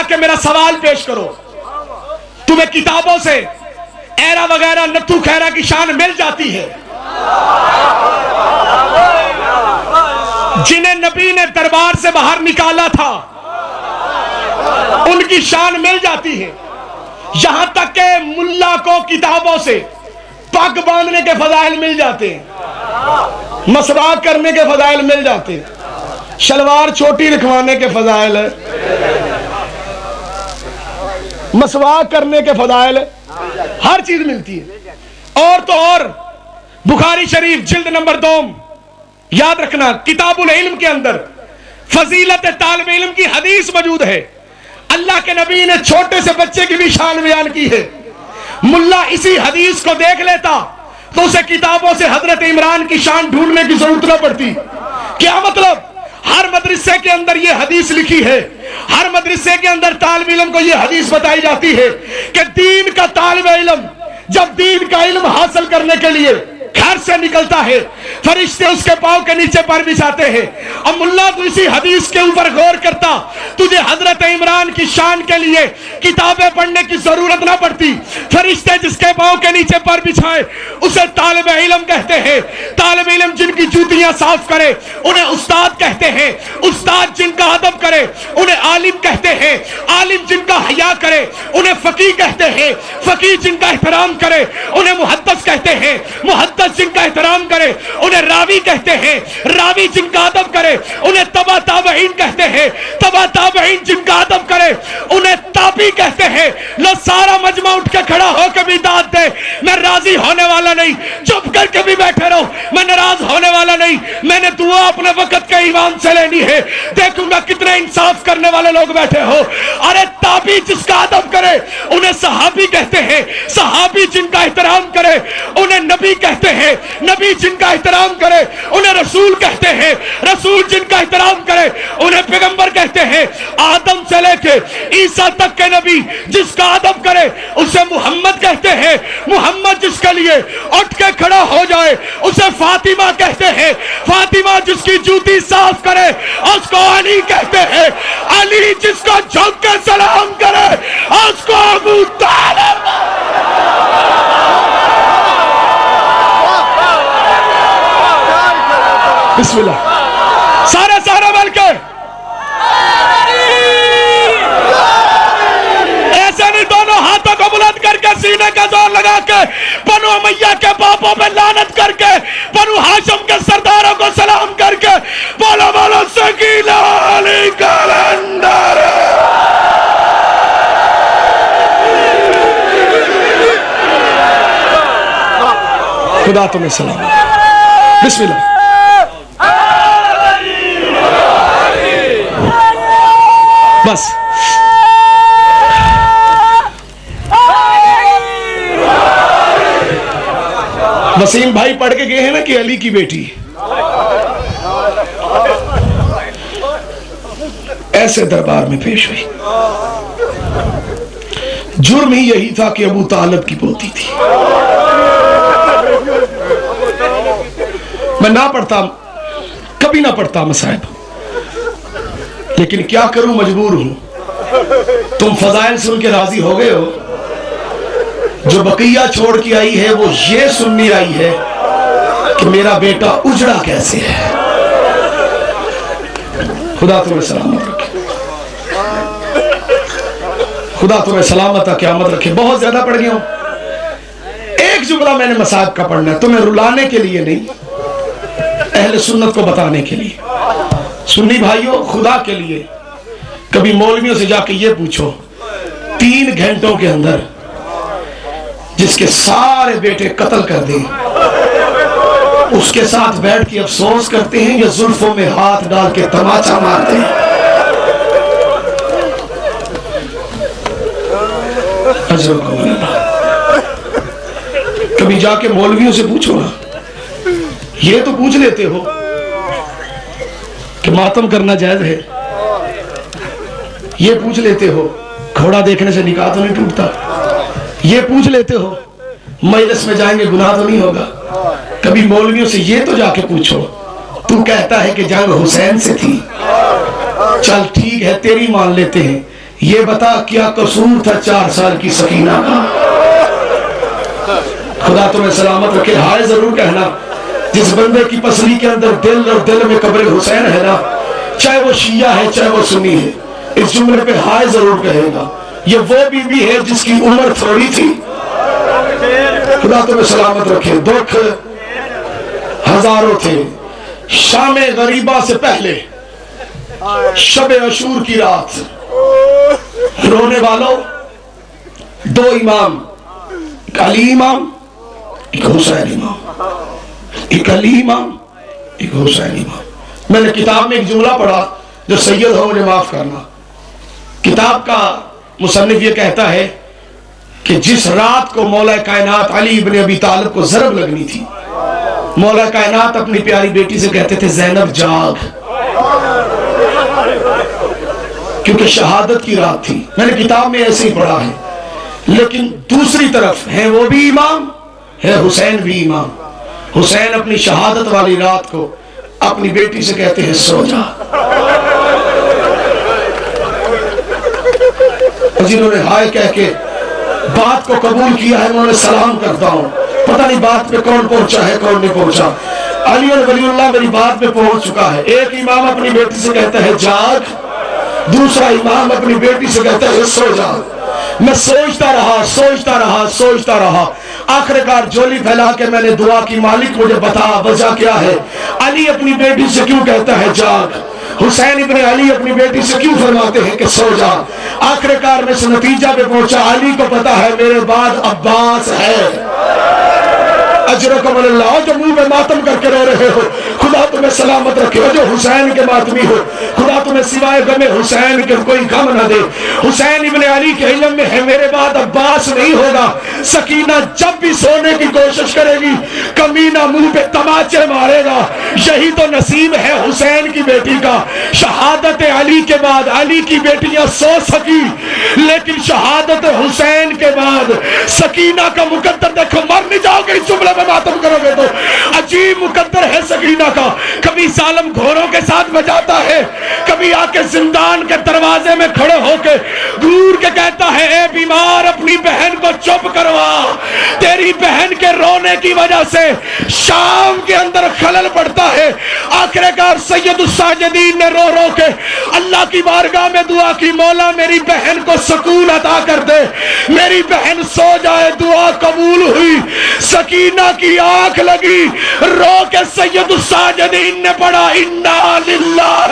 کہ میرا سوال پیش کرو، تمہیں کتابوں سے ایرا وغیرہ نتھو خیرہ کی شان مل جاتی ہے؟ جنہیں نبی نے دربار سے باہر نکالا تھا ان کی شان مل جاتی ہے؟ یہاں تک کہ ملا کو کتابوں سے پگ باندھنے کے فضائل مل جاتے ہیں، مسواک کرنے کے فضائل مل جاتے ہیں، شلوار چھوٹی رکھوانے کے فضائل، مسواک کرنے کے فضائل، ہر چیز ملتی ہے۔ اور تو اور بخاری شریف جلد نمبر 2 یاد رکھنا، کتاب العلم کے اندر فضیلت طالب علم کی حدیث موجود ہے۔ اللہ کے نبی نے چھوٹے سے بچے کی بھی شان بیان کی ہے۔ ملا اسی حدیث کو دیکھ لیتا تو اسے کتابوں سے حضرت عمران کی شان ڈھونڈنے کی ضرورت نہ پڑتی۔ کیا مطلب؟ ہر مدرسے کے اندر یہ حدیث لکھی ہے، ہر مدرسے کے اندر طالب علم کو یہ حدیث بتائی جاتی ہے کہ دین کا طالب علم جب دین کا علم حاصل کرنے کے لیے گھر سے نکلتا ہے، فرشتے اس کے پاؤں کے نیچے پر بچھاتے ہیں۔ اور ملا تو اسی حدیث کے اوپر غور کرتا، تجھے حضرت عمران کی شان کے لیے کتابیں پڑھنے کی ضرورت نہ پڑتی۔ فرشتے جس کے پاؤں کے نیچے پر بچھائے اسے طالب علم کہتے ہیں۔ طالب علم جن کی جوتیاں صاف کرے انہیں استاد کہتے ہیں، استاد جن کا ادب کرے انہیں عالم کہتے ہیں، عالم جن کا حیا کرے انہیں فقیہ کہتے ہیں، فقیہ جن کا احترام کرے انہیں محدث کہتے ہیں، محدث جن کا احترام کرے انہیں راوی کہتے ہیں، راوی جن کا ادب کرے انہیں تبع تابعین کہتے ہیں، تبع تابعین جن کا ادب کرے انہیں تابعی کہتے ہیں۔ لو سارا مجمع اٹھ کے کھڑا ہو کے بھی داد دے، میں راضی ہونے والا نہیں، چپ کر کے بھی بیٹھے رہو، میں ناراض ہونے والا نہیں، میں نے دعا اپنے وقت کے ایمان سے لینی ہے۔ دیکھوں گا کتنے انصاف کرنے والے لوگ بیٹھے ہو۔ ارے تابعی جس کا ادب کرے انہیں صحابی کہتے ہیں، صحابی جن کا احترام کرے انہیں نبی کہتے ہیں، نبی جن کا احترام کرے انہیں رسول کہتے ہیں، رسول جن کا احترام کرے انہیں پیغمبر کہتے ہیں۔ آدم سے لے کے عیسیٰ تک کے نبی جس کا ادب کرے اسے محمد کہتے ہیں، محمد جس کے لیے اٹھ کے کھڑا ہو جائے اسے فاطمہ کہتے ہیں، فاطمہ جس کی جوتی صاف کرے اس کو علی کہتے ہیں، علی جس کو جھک کے سلام کرے اس کو ابو طالب۔ بسم اللہ، سارے مل کے ایسے نہیں، دونوں ہاتھوں کو بلند کر کے سینے کا زور لگا کے بنو امیہ کے باپوں پہ لعنت کر کے بنو ہاشم کے سرداروں کو سلام کر کے بولو بولو سکینہ علی کلندر۔ خدا تمہیں سلام۔ بسم اللہ۔ بس وسیم بھائی پڑھ کے گئے ہیں نا کہ علی کی بیٹی، ایسے دربار میں پیش ہوئی۔ جرم ہی یہی تھا کہ ابو طالب کی پوتی تھی۔ میں نہ پڑھتا، کبھی نہ پڑھتا مصائب، لیکن کیا کروں، مجبور ہوں۔ تم فضائل سن کے راضی ہو گئے ہو؟ جو بقیہ چھوڑ کے آئی ہے وہ یہ سننی آئی ہے کہ میرا بیٹا اجڑا کیسے ہے۔ خدا تمہیں سلامت رکھے، خدا تمہیں سلامت قیامت رکھے۔ بہت زیادہ پڑھ گیا ہوں، ایک جملہ میں نے مصائب کا پڑھنا ہے، تمہیں رلانے کے لیے نہیں، اہل سنت کو بتانے کے لیے۔ سنی بھائیوں، خدا کے لیے کبھی مولویوں سے جا کے یہ پوچھو، 3 گھنٹوں کے اندر جس کے سارے بیٹے قتل کر دیں اس کے ساتھ بیٹھ کے افسوس کرتے ہیں یا زلفوں میں ہاتھ ڈال کے تماچا مارتے ہیں؟ اجرکم اللہ۔ کبھی جا کے مولویوں سے پوچھو نا، یہ تو پوچھ لیتے ہو کہ ماتم کرنا جائز ہے، یہ پوچھ لیتے ہو گھوڑا دیکھنے سے نکاح تو نہیں ٹوٹتا، یہ پوچھ لیتے ہو مجلس میں جائیں گے گناہ تو نہیں ہوگا۔ کبھی مولویوں سے یہ تو جا کے پوچھو، تو کہتا ہے کہ جنگ حسین سے تھی، چل ٹھیک ہے تیری مان لیتے ہیں، یہ بتا کیا قصور تھا 4 سال کی سکینہ کا؟ خدا تمہیں سلامت رکھے. ہائے ضرور کہنا. جس بندے کی پسلی کے اندر دل اور دل میں قبر حسین ہے نا، چاہے وہ شیعہ ہے چاہے وہ سنی ہے، اس جملے پہ ہائے ضرور کہے گا. یہ وہ بی بی ہے جس کی عمر تھوڑی تھی. خدا تمہیں سلامت رکھے. دکھ ہزاروں تھے. شام غریبہ سے پہلے شب عاشور کی رات رونے والوں 2 امام، ایک علی امام ایک حسین امام، ایک علی امام ایک حسین امام. میں نے کتاب میں ایک جملہ پڑھا، جو سید ہو مجھے معاف کرنا. کتاب کا مصنف یہ کہتا ہے کہ جس رات کو مولا کائنات علی ابن ابی طالب کو ضرب لگنی تھی، مولا کائنات اپنی پیاری بیٹی سے کہتے تھے زینب جاگ، کیونکہ شہادت کی رات تھی. میں نے کتاب میں ایسے ہی پڑھا ہے. لیکن دوسری طرف ہے وہ بھی امام ہے، حسین بھی امام. حسین اپنی شہادت والی رات کو اپنی بیٹی سے کہتے ہیں سو جا. جنہوں نے ہائے کہہ کے بات کو قبول کیا ہے انہوں نے سلام کرتا ہوں. پتہ نہیں بات پہ کون پہنچا ہے کون نہیں پہنچا. علی ولی اللہ میری بات پہ پہنچ چکا ہے. ایک امام اپنی بیٹی سے کہتا ہے جاگ، دوسرا امام اپنی بیٹی سے کہتا ہے سو جا. میں سوچتا رہا آخر کار جولی پھیلا کے میں نے دعا کی، مالک مجھے بتا وجہ کیا ہے. علی اپنی بیٹی سے کیوں کہتا ہے جاگ، حسین ابن علی اپنی بیٹی سے کیوں فرماتے ہیں کہ سو جا. آخر کار میں اس نتیجہ پہ پہنچا، علی کو پتا ہے میرے بعد عباس ہے. اجرکم اللہ. جو منہ میں ماتم کر کے رو رہے ہو خدا تمہیں سلامت رکھے. جو حسین کے ماتمی ہو خدا تمہیں سوائے غم حسین کے کوئی غم نہ دے. حسین ابن علی کے علم میں ہے میرے بعد عباس نہیں ہوگا. سکینہ جب بھی سونے کی کوشش کرے گی کمینہ منہ پہ تماچے مارے گا. یہی تو نصیب ہے حسین کی بیٹی کا. شہادت علی کے بعد علی کی بیٹیاں سو سکی، لیکن شہادت حسین کے بعد سکینہ کا مقدر دیکھو. مر نہیں جاؤ گے اس جملے میں ماتم کرو گے تو. عجیب مقدر ہے سکینہ کا. کبھی ظالم گھوڑوں کے ساتھ بجاتا ہے، کبھی آ کے زندان کے دروازے میں کھڑے ہو کے گور کے کہتا ہے اے بیمار اپنی بہن کو چپ کروا. تیری بہن کے رونے کی وجہ سے شام کے اندر خلل پڑتا ہے. آخر کار سید الساجدین نے رو رو کے اللہ کی بارگاہ میں دعا کی، مولا میری بہن کو سکون عطا کر دے، میری بہن سو جائے. دعا قبول ہوئی. سکینہ کی آنکھ لگی، رو کے سید الساجدین نے پڑھا انا للہ.